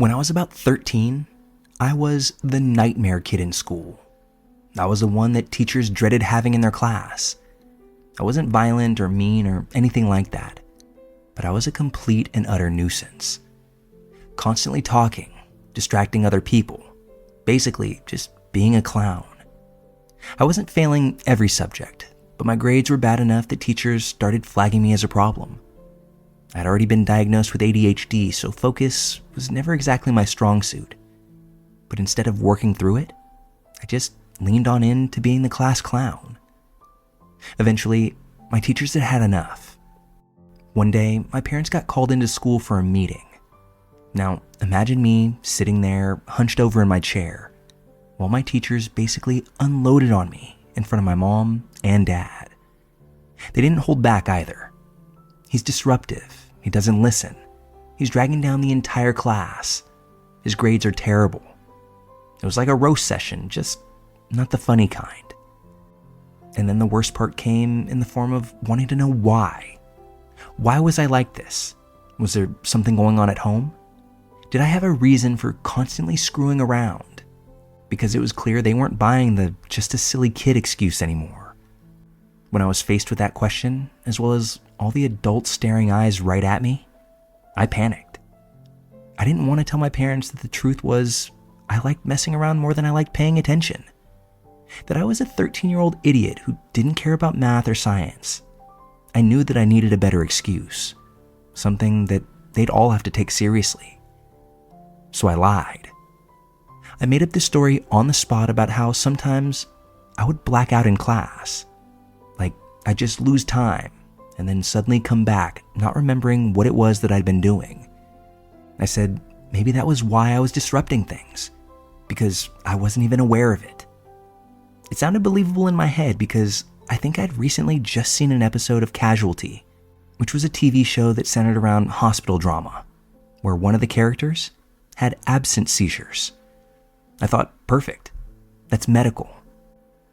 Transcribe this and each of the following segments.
When I was about 13, I was the nightmare kid in school. I was the one that teachers dreaded having in their class. I wasn't violent or mean or anything like that, but I was a complete and utter nuisance. Constantly talking, distracting other people, basically just being a clown. I wasn't failing every subject, but my grades were bad enough that teachers started flagging me as a problem. I'd already been diagnosed with ADHD, so focus was never exactly my strong suit. But instead of working through it, I just leaned on into being the class clown. Eventually, my teachers had had enough. One day, my parents got called into school for a meeting. Now, imagine me sitting there, hunched over in my chair, while my teachers basically unloaded on me in front of my mom and dad. They didn't hold back either. He's disruptive. He doesn't listen. He's dragging down the entire class. His grades are terrible. It was like a roast session, just not the funny kind. And then the worst part came in the form of wanting to know why. Why was I like this? Was there something going on at home? Did I have a reason for constantly screwing around? Because it was clear they weren't buying the just a silly kid excuse anymore. When I was faced with that question, as well as all the adults staring eyes right at me, I panicked. I didn't want to tell my parents that the truth was I liked messing around more than I liked paying attention. That I was a 13-year-old idiot who didn't care about math or science. I knew that I needed a better excuse, something that they'd all have to take seriously. So I lied. I made up this story on the spot about how sometimes I would black out in class. Like I'd just lose time and then suddenly come back, not remembering what it was that I'd been doing. I said maybe that was why I was disrupting things, because I wasn't even aware of it. It sounded believable in my head because I think I'd recently just seen an episode of Casualty, which was a TV show that centered around hospital drama, where one of the characters had absence seizures. I thought, perfect. That's medical.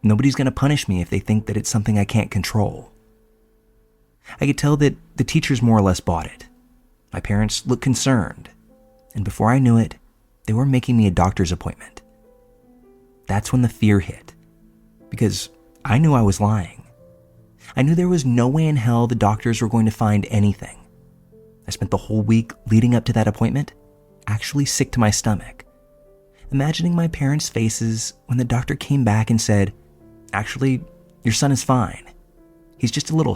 Nobody's going to punish me if they think that it's something I can't control. I could tell that the teachers more or less bought it. My parents looked concerned, and before I knew it, they were making me a doctor's appointment. That's when the fear hit, because I knew I was lying. I knew there was no way in hell the doctors were going to find anything. I spent the whole week leading up to that appointment actually sick to my stomach, imagining my parents' faces when the doctor came back and said, "Actually, your son is fine. He's just a little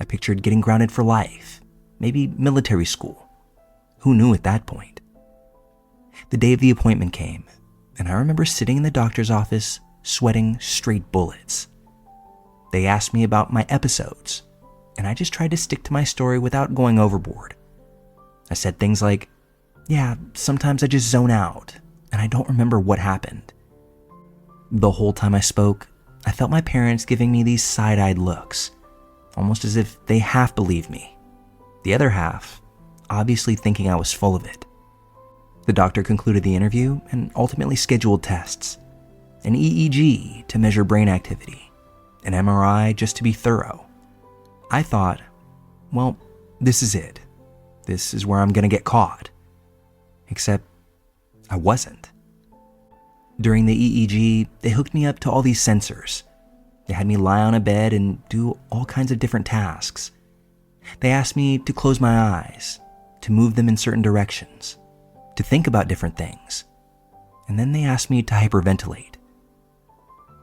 I pictured getting grounded for life, maybe military school. Who knew at that point? The day of the appointment came, and I remember sitting in the doctor's office, sweating straight bullets. They asked me about my episodes, and I just tried to stick to my story without going overboard. I said things like, "Yeah, sometimes I just zone out, and I don't remember what happened." The whole time I spoke, I felt my parents giving me these side-eyed looks, almost as if they half believed me. The other half, obviously thinking I was full of it. The doctor concluded the interview and ultimately scheduled tests. An EEG to measure brain activity, an MRI just to be thorough. I thought, well, this is it. This is where I'm going to get caught. Except I wasn't. During the EEG, they hooked me up to all these sensors. They had me lie on a bed and do all kinds of different tasks. They asked me to close my eyes, to move them in certain directions, to think about different things. And then they asked me to hyperventilate.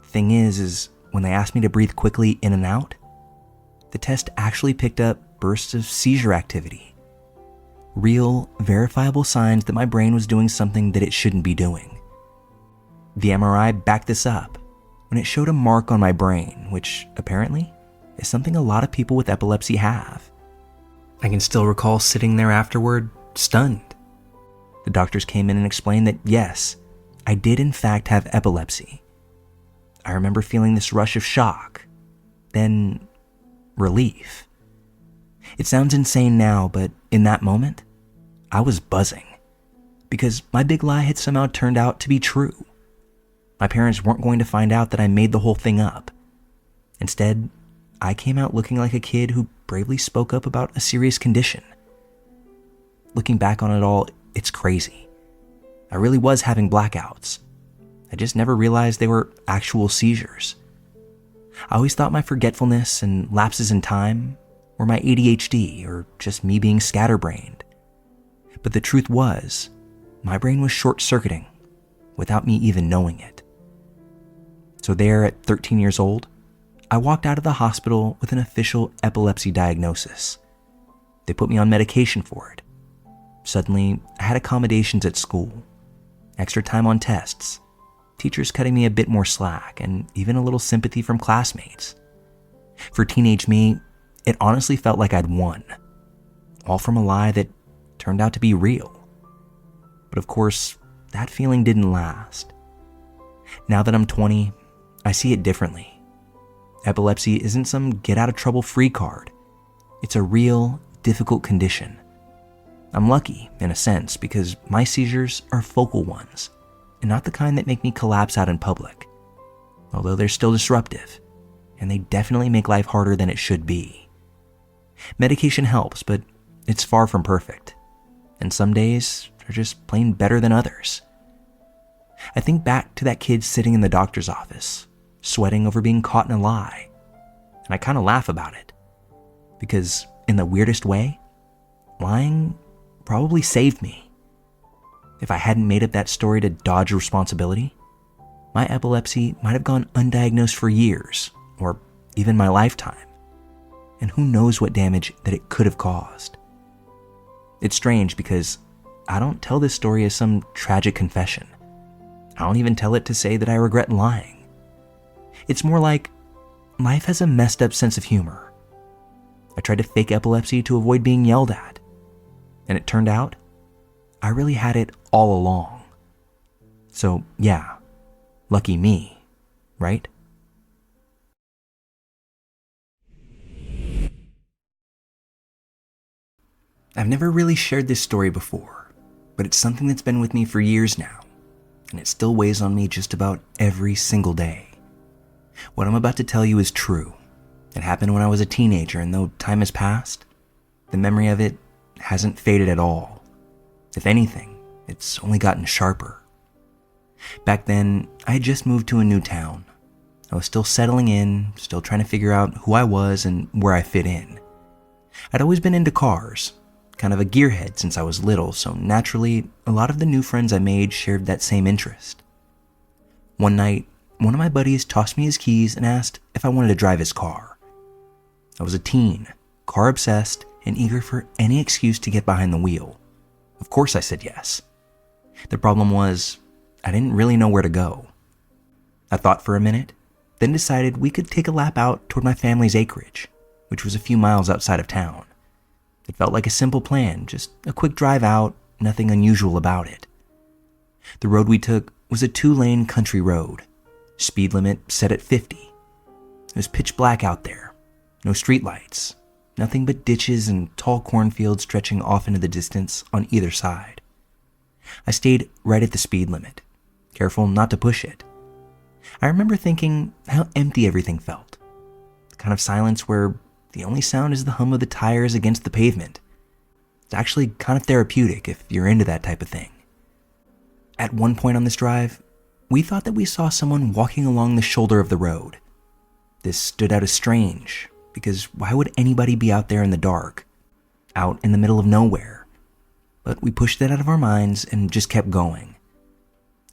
Thing is when they asked me to breathe quickly in and out, the test actually picked up bursts of seizure activity. Real, verifiable signs that my brain was doing something that it shouldn't be doing. The MRI backed this up when it showed a mark on my brain, which apparently is something a lot of people with epilepsy have. I can still recall sitting there afterward, stunned. The doctors came in and explained that yes, I did in fact have epilepsy. I remember feeling this rush of shock, then relief. It sounds insane now, but in that moment, I was buzzing because my big lie had somehow turned out to be true. My parents weren't going to find out that I made the whole thing up. Instead, I came out looking like a kid who bravely spoke up about a serious condition. Looking back on it all, it's crazy. I really was having blackouts. I just never realized they were actual seizures. I always thought my forgetfulness and lapses in time were my ADHD or just me being scatterbrained. But the truth was, my brain was short-circuiting without me even knowing it. So there at 13 years old, I walked out of the hospital with an official epilepsy diagnosis. They put me on medication for it. Suddenly, I had accommodations at school, extra time on tests, teachers cutting me a bit more slack, and even a little sympathy from classmates. For teenage me, it honestly felt like I'd won, all from a lie that turned out to be real. But of course, that feeling didn't last. Now that I'm 20, I see it differently. Epilepsy isn't some get-out-of-trouble-free card. It's a real, difficult condition. I'm lucky, in a sense, because my seizures are focal ones, and not the kind that make me collapse out in public. Although they're still disruptive, and they definitely make life harder than it should be. Medication helps, but it's far from perfect. And some days are just plain better than others. I think back to that kid sitting in the doctor's office, sweating over being caught in a lie. And I kind of laugh about it. Because in the weirdest way, lying probably saved me. If I hadn't made up that story to dodge responsibility, my epilepsy might have gone undiagnosed for years, or even my lifetime. And who knows what damage that it could have caused. It's strange because I don't tell this story as some tragic confession. I don't even tell it to say that I regret lying. It's more like life has a messed up sense of humor. I tried to fake epilepsy to avoid being yelled at. And it turned out, I really had it all along. So yeah, lucky me, right? I've never really shared this story before, but it's something that's been with me for years now, and it still weighs on me just about every single day. What I'm about to tell you is true. It happened when I was a teenager, and though time has passed, the memory of it hasn't faded at all. If anything, it's only gotten sharper. Back then, I had just moved to a new town. I was still settling in, still trying to figure out who I was and where I fit in. I'd always been into cars, kind of a gearhead since I was little, so naturally, a lot of the new friends I made shared that same interest. One night, one of my buddies tossed me his keys and asked if I wanted to drive his car. I was a teen, car-obsessed, and eager for any excuse to get behind the wheel. Of course I said yes. The problem was, I didn't really know where to go. I thought for a minute, then decided we could take a lap out toward my family's acreage, which was a few miles outside of town. It felt like a simple plan, just a quick drive out, nothing unusual about it. The road we took was a 2-lane country road, speed limit set at 50. It was pitch black out there, no streetlights, nothing but ditches and tall cornfields stretching off into the distance on either side. I stayed right at the speed limit, careful not to push it. I remember thinking how empty everything felt, the kind of silence where the only sound is the hum of the tires against the pavement. It's actually kind of therapeutic if you're into that type of thing. At one point on this drive, we thought that we saw someone walking along the shoulder of the road. This stood out as strange, because why would anybody be out there in the dark, out in the middle of nowhere? But we pushed that out of our minds and just kept going.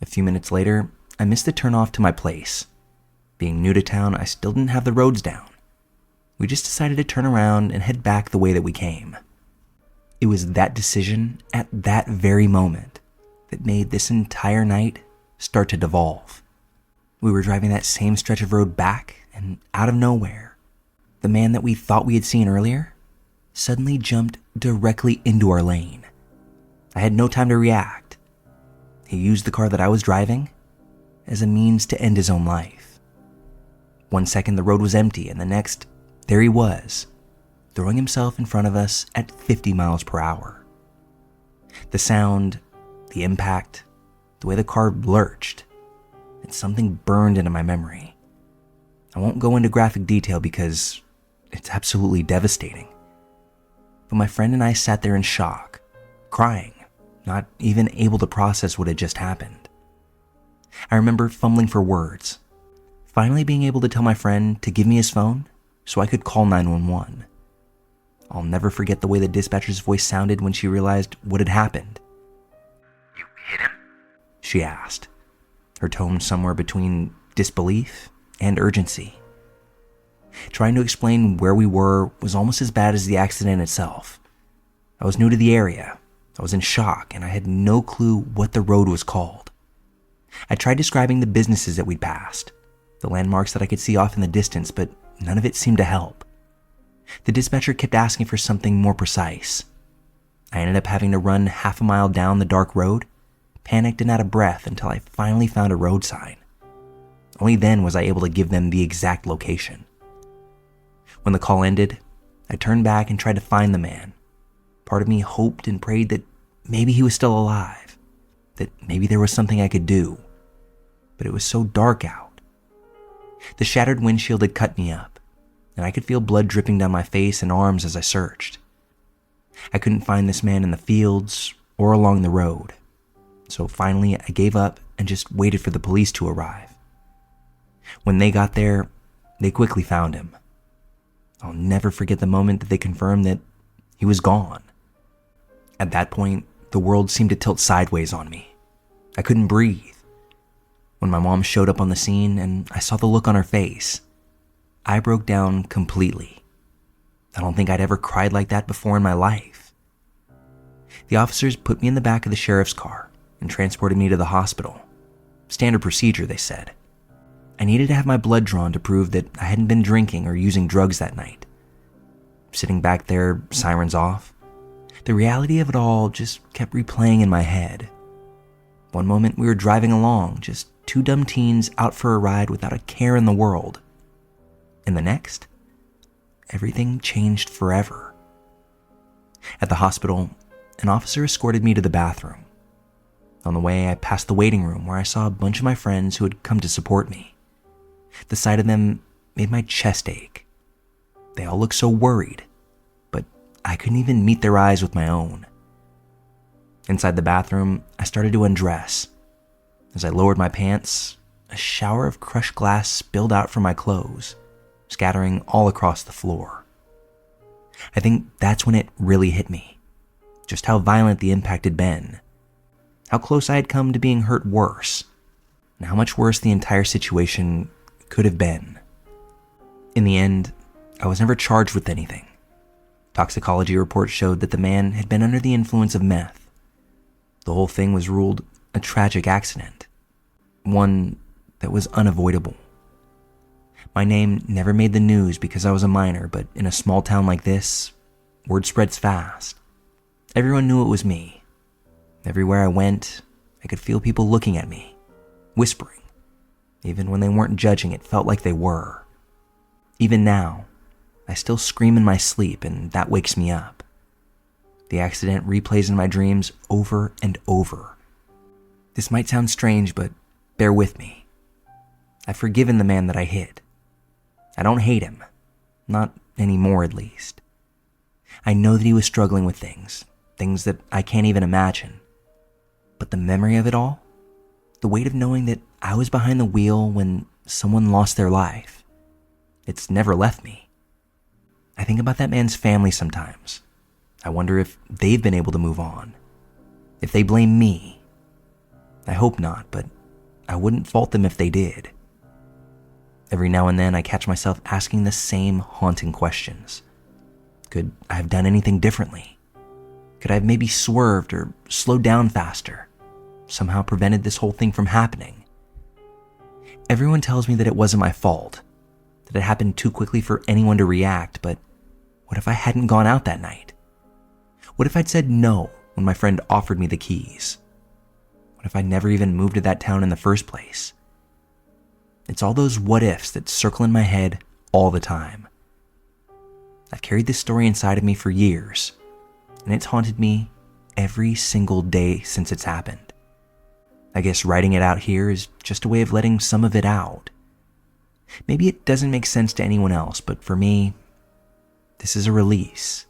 A few minutes later, I missed the turnoff to my place. Being new to town, I still didn't have the roads down. We just decided to turn around and head back the way that we came. It was that decision at that very moment that made this entire night start to devolve. We were driving that same stretch of road back, and out of nowhere, the man that we thought we had seen earlier suddenly jumped directly into our lane. I had no time to react. He used the car that I was driving as a means to end his own life. One second the road was empty, and the next, there he was, throwing himself in front of us at 50 miles per hour. The sound, the impact, the way the car lurched, and something burned into my memory. I won't go into graphic detail because it's absolutely devastating. But my friend and I sat there in shock, crying, not even able to process what had just happened. I remember fumbling for words, finally being able to tell my friend to give me his phone so I could call 911. I'll never forget the way the dispatcher's voice sounded when she realized what had happened. "You hit him?" she asked, her tone somewhere between disbelief and urgency. Trying to explain where we were was almost as bad as the accident itself. I was new to the area, I was in shock, and I had no clue what the road was called. I tried describing the businesses that we'd passed, the landmarks that I could see off in the distance, but none of it seemed to help. The dispatcher kept asking for something more precise. I ended up having to run half a mile down the dark road, panicked and out of breath until I finally found a road sign. Only then was I able to give them the exact location. When the call ended, I turned back and tried to find the man. Part of me hoped and prayed that maybe he was still alive, that maybe there was something I could do. But it was so dark out. The shattered windshield had cut me up, and I could feel blood dripping down my face and arms as I searched. I couldn't find this man in the fields or along the road, so finally I gave up and just waited for the police to arrive. When they got there, they quickly found him. I'll never forget the moment that they confirmed that he was gone. At that point, the world seemed to tilt sideways on me. I couldn't breathe. When my mom showed up on the scene and I saw the look on her face, I broke down completely. I don't think I'd ever cried like that before in my life. The officers put me in the back of the sheriff's car and transported me to the hospital. Standard procedure, they said. I needed to have my blood drawn to prove that I hadn't been drinking or using drugs that night. Sitting back there, sirens off, the reality of it all just kept replaying in my head. One moment we were driving along, just two dumb teens out for a ride without a care in the world. And the next, everything changed forever. At the hospital, an officer escorted me to the bathroom. On the way, I passed the waiting room where I saw a bunch of my friends who had come to support me. The sight of them made my chest ache. They all looked so worried, but I couldn't even meet their eyes with my own. Inside the bathroom, I started to undress. As I lowered my pants, a shower of crushed glass spilled out from my clothes, scattering all across the floor. I think that's when it really hit me, just how violent the impact had been, how close I had come to being hurt worse, and how much worse the entire situation could have been. In the end, I was never charged with anything. Toxicology reports showed that the man had been under the influence of meth. The whole thing was ruled a tragic accident, one that was unavoidable. My name never made the news because I was a minor, but in a small town like this, word spreads fast. Everyone knew it was me. Everywhere I went, I could feel people looking at me, whispering. Even when they weren't judging, it felt like they were. Even now, I still scream in my sleep, and that wakes me up. The accident replays in my dreams over and over. This might sound strange, but bear with me. I've forgiven the man that I hit. I don't hate him. Not anymore, at least. I know that he was struggling with things that I can't even imagine. But the memory of it all, the weight of knowing that I was behind the wheel when someone lost their life, it's never left me. I think about that man's family sometimes. I wonder if they've been able to move on. If they blame me. I hope not, but I wouldn't fault them if they did. Every now and then I catch myself asking the same haunting questions. Could I have done anything differently? Could I have maybe swerved or slowed down faster? Somehow prevented this whole thing from happening? Everyone tells me that it wasn't my fault, that it happened too quickly for anyone to react, but what if I hadn't gone out that night? What if I'd said no when my friend offered me the keys? What if I never even moved to that town in the first place? It's all those what ifs that circle in my head all the time. I've carried this story inside of me for years, and it's haunted me every single day since it's happened. I guess writing it out here is just a way of letting some of it out. Maybe it doesn't make sense to anyone else, but for me, this is a release.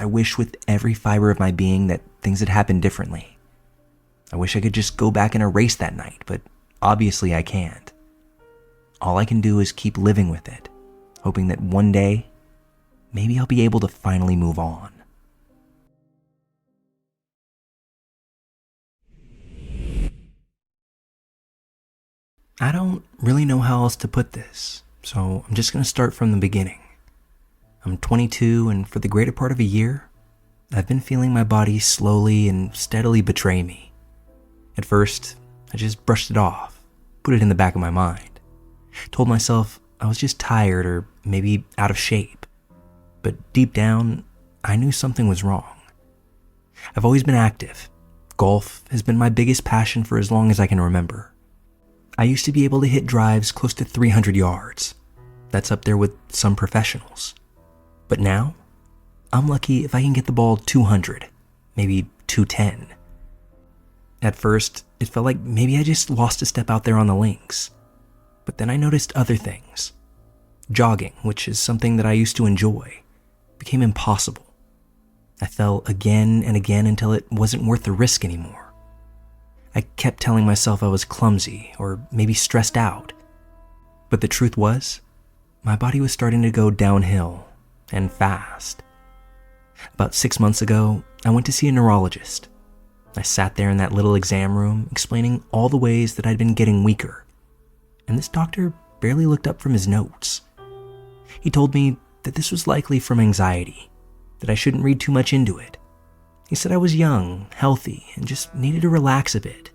I wish with every fiber of my being that things had happened differently. I wish I could just go back and erase that night, but obviously I can't. All I can do is keep living with it, hoping that one day, maybe I'll be able to finally move on. I don't really know how else to put this, so I'm just going to start from the beginning. I'm 22, and for the greater part of a year, I've been feeling my body slowly and steadily betray me. At first, I just brushed it off, put it in the back of my mind, told myself I was just tired or maybe out of shape. But deep down, I knew something was wrong. I've always been active. Golf has been my biggest passion for as long as I can remember. I used to be able to hit drives close to 300 yards. That's up there with some professionals. But now, I'm lucky if I can get the ball 200, maybe 210. At first, it felt like maybe I just lost a step out there on the links. But then I noticed other things. Jogging, which is something that I used to enjoy, became impossible. I fell again and again until it wasn't worth the risk anymore. I kept telling myself I was clumsy or maybe stressed out. But the truth was, my body was starting to go downhill, and fast. About 6 months ago, I went to see a neurologist. I sat there in that little exam room explaining all the ways that I'd been getting weaker. And this doctor barely looked up from his notes. He told me that this was likely from anxiety, that I shouldn't read too much into it. He said I was young, healthy, and just needed to relax a bit.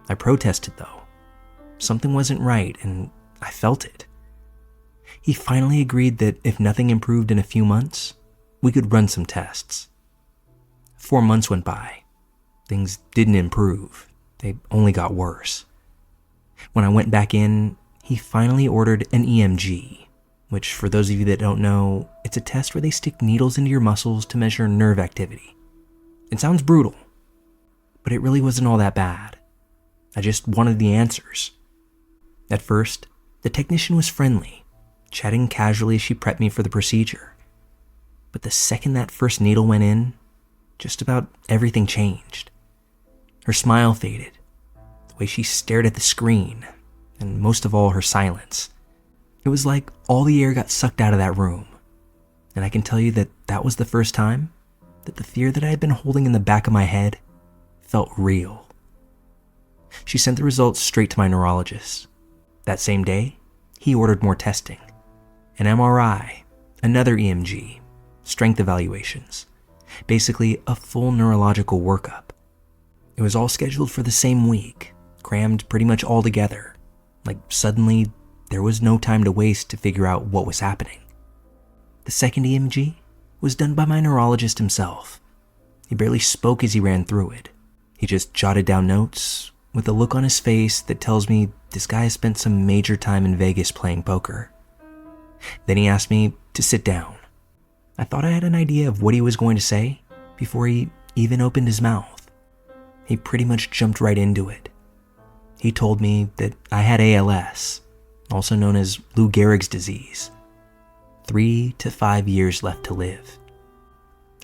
I protested though. Something wasn't right, and I felt it. He finally agreed that if nothing improved in a few months, we could run some tests. 4 months went by. Things didn't improve. They only got worse. When I went back in, he finally ordered an EMG, which for those of you that don't know, it's a test where they stick needles into your muscles to measure nerve activity. It sounds brutal, but it really wasn't all that bad. I just wanted the answers. At first, the technician was friendly, chatting casually as she prepped me for the procedure. But the second that first needle went in, just about everything changed. Her smile faded, the way she stared at the screen, and most of all, her silence. It was like all the air got sucked out of that room. And I can tell you that that was the first time that the fear that I had been holding in the back of my head felt real. She sent the results straight to my neurologist. That same day, he ordered more testing. An MRI, another EMG, strength evaluations, basically a full neurological workup. It was all scheduled for the same week, crammed pretty much all together. Like suddenly, there was no time to waste to figure out what was happening. The second EMG was done by my neurologist himself. He barely spoke as he ran through it. He just jotted down notes with a look on his face that tells me this guy has spent some major time in Vegas playing poker. Then he asked me to sit down. I thought I had an idea of what he was going to say before he even opened his mouth. He pretty much jumped right into it. He told me that I had ALS, also known as Lou Gehrig's disease. 3 to 5 years left to live.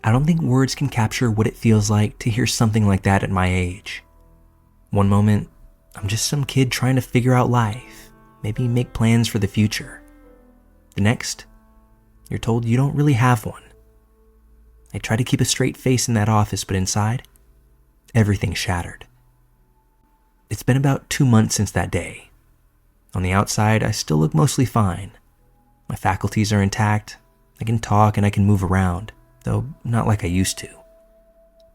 I don't think words can capture what it feels like to hear something like that at my age. One moment, I'm just some kid trying to figure out life, maybe make plans for the future. The next, you're told you don't really have one. I try to keep a straight face in that office, but inside, everything shattered. It's been about 2 months since that day. On the outside, I still look mostly fine. My faculties are intact. I can talk and I can move around, though not like I used to.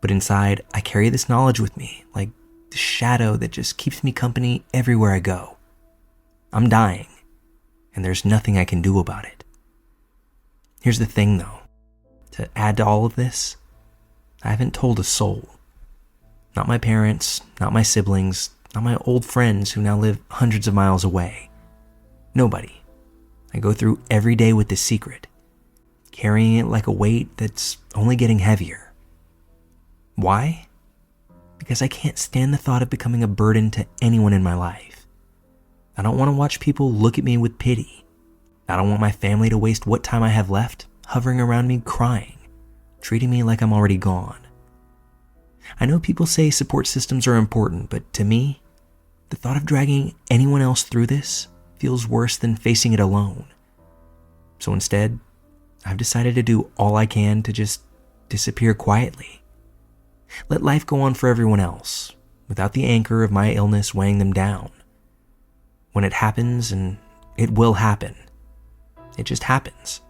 But inside, I carry this knowledge with me, like the shadow that just keeps me company everywhere I go. I'm dying, and there's nothing I can do about it. Here's the thing though, to add to all of this, I haven't told a soul. Not my parents, not my siblings, not my old friends who now live hundreds of miles away. Nobody. I go through every day with this secret, carrying it like a weight that's only getting heavier. Why? Because I can't stand the thought of becoming a burden to anyone in my life. I don't want to watch people look at me with pity. I don't want my family to waste what time I have left hovering around me crying. treating me like I'm already gone. I know people say support systems are important, but to me, the thought of dragging anyone else through this feels worse than facing it alone. So instead, I've decided to do all I can to just disappear quietly. Let life go on for everyone else, without the anchor of my illness weighing them down. When it happens, and it will happen, it just happens.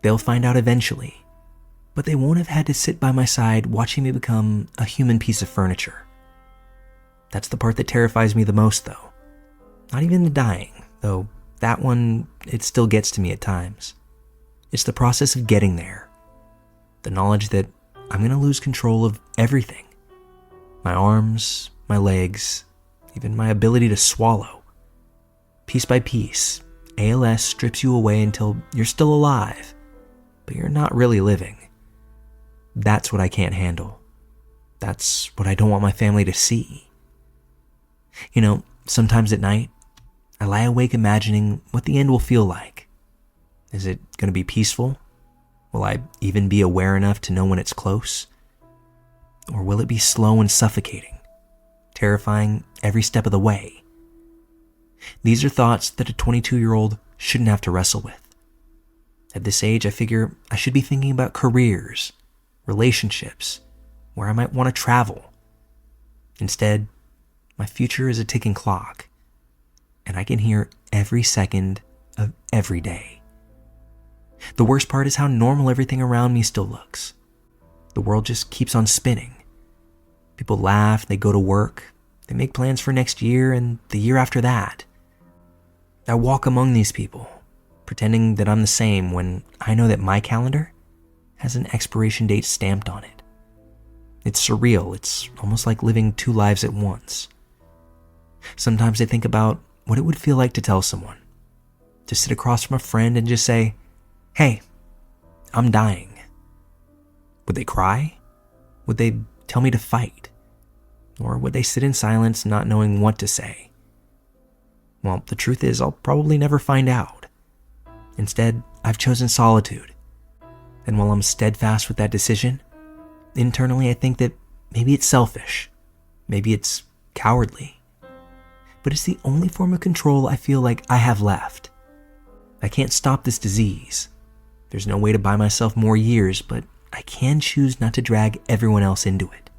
They'll find out eventually, but they won't have had to sit by my side watching me become a human piece of furniture. That's the part that terrifies me the most, though. Not even the dying, though that one, it still gets to me at times. It's the process of getting there. The knowledge that I'm going to lose control of everything. My arms, my legs, even my ability to swallow. Piece by piece, ALS strips you away until you're still alive, but you're not really living. That's what I can't handle. That's what I don't want my family to see. You know, sometimes at night, I lie awake imagining what the end will feel like. Is it going to be peaceful? Will I even be aware enough to know when it's close? Or will it be slow and suffocating, terrifying every step of the way? These are thoughts that a 22-year-old shouldn't have to wrestle with. At this age, I figure I should be thinking about careers, relationships, where I might want to travel. Instead, my future is a ticking clock, and I can hear every second of every day. The worst part is how normal everything around me still looks. The world just keeps on spinning. People laugh, they go to work, they make plans for next year and the year after that. I walk among these people, pretending that I'm the same when I know that my calendar has an expiration date stamped on it. It's surreal. It's almost like living two lives at once. Sometimes I think about what it would feel like to tell someone, to sit across from a friend and just say, "Hey, I'm dying." Would they cry? Would they tell me to fight? Or would they sit in silence not knowing what to say? Well, the truth is, I'll probably never find out. Instead, I've chosen solitude. And while I'm steadfast with that decision, internally I think that maybe it's selfish. Maybe it's cowardly. But it's the only form of control I feel like I have left. I can't stop this disease. There's no way to buy myself more years, but I can choose not to drag everyone else into it.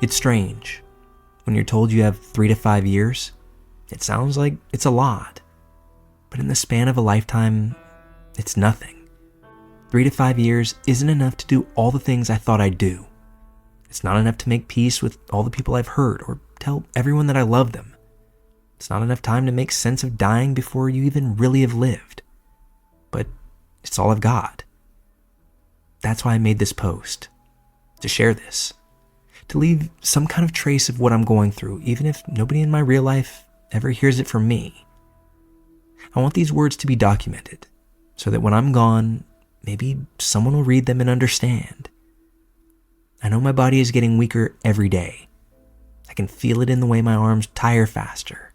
It's strange. When you're told you have 3 to 5 years, it sounds like it's a lot. But in the span of a lifetime, it's nothing. 3 to 5 years isn't enough to do all the things I thought I'd do. It's not enough to make peace with all the people I've hurt or tell everyone that I love them. It's not enough time to make sense of dying before you even really have lived. But it's all I've got. That's why I made this post. To share this. To leave some kind of trace of what I'm going through, even if nobody in my real life ever hears it from me. I want these words to be documented, so that when I'm gone, maybe someone will read them and understand. I know my body is getting weaker every day. I can feel it in the way my arms tire faster,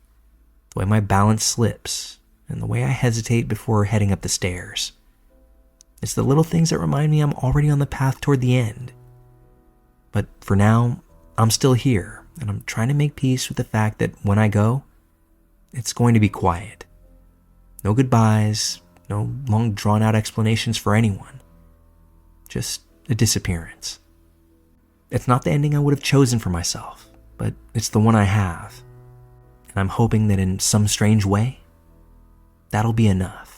the way my balance slips, and the way I hesitate before heading up the stairs. It's the little things that remind me I'm already on the path toward the end. But for now, I'm still here, and I'm trying to make peace with the fact that when I go, it's going to be quiet. No goodbyes, no long drawn-out explanations for anyone. Just a disappearance. It's not the ending I would have chosen for myself, but it's the one I have. And I'm hoping that in some strange way, that'll be enough.